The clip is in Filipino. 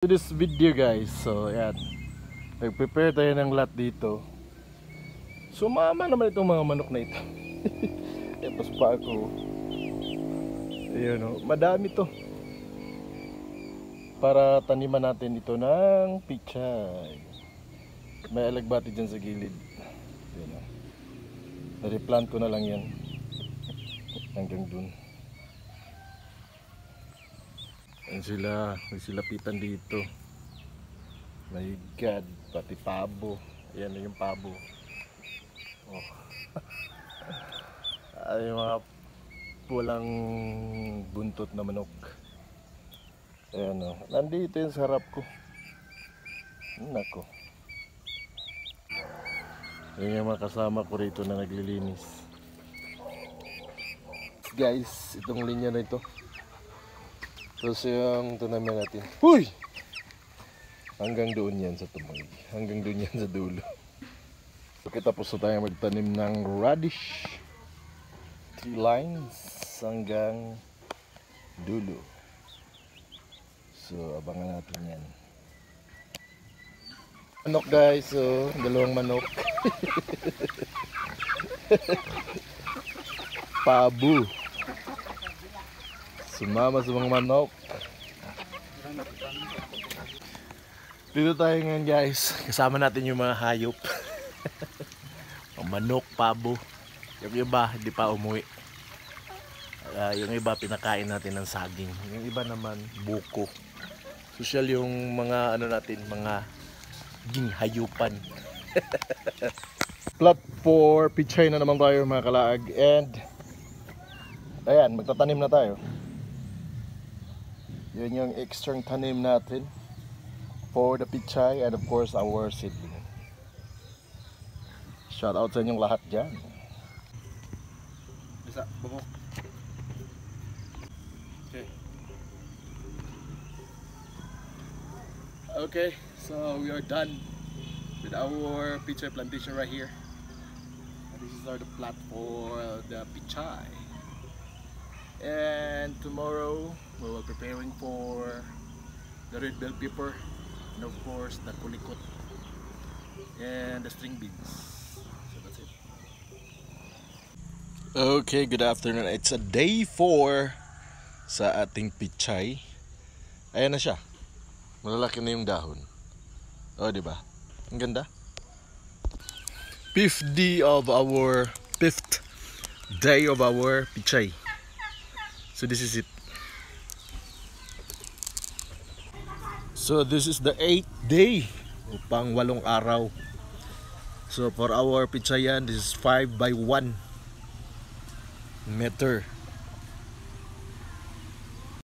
To this video guys, so yan, nag-prepare tayo ng lot dito. Sumama naman itong mga manok na ito. Tapos pa ako, ayun o, madami to para taniman natin ito ng pichay. May alagbati dyan sa gilid. Ayun o, na-replant ko na lang yan hanggang dun. Ayan sila, may silapitan dito. My God, pati pabo. Ayan na yung pabo. Oh. Ay, mga pulang buntot na manok. Ayan o, nandito yung sa harap ko. Nako. Ayan yung mga kasama ko rito na naglilinis. Guys, itong linya na ito. Tapos yung tunamin natin. Huy! Hanggang doon yan sa tumay. Hanggang doon yan sa dulo. Okay, tapos na tayo magtanim ng radish. 3 lines hanggang dulo. So, abangan natin yan. Manok guys, so, dalawang manok. Pabo. Sumama sa mga manok. Dito tayo ngayon guys. Kasama natin yung mga hayop. Manok, pabo. Yung iba hindi pa umuwi. Yung iba pinakain natin ng saging. Yung iba naman buko. Social yung mga ano natin, mga ginghayupan. Plot for pichay na naman tayo mga kalaag. And ayan, magtatanim na tayo. Yun yung extra tanim natin for the pichay and of course our seedling. Shout out sa inyong lahat dyan. Bisa, bumok. Okay. Okay, so we are done with our pichay plantation right here. And this is the plot for the pichay. And tomorrow we will preparing for the red bell pepper and of course the kulikot and the string beans. So that's it. Okay, good afternoon. It's a day 4 sa ating pichay. Ayan na siya. Malalaki na yung dahon. Oh, di ba? Ang ganda. Fifth day of our pichay. So this is it. So this is the 8th day. Pang 8 araw. So for our pichayan, this is 5 by 1 meter.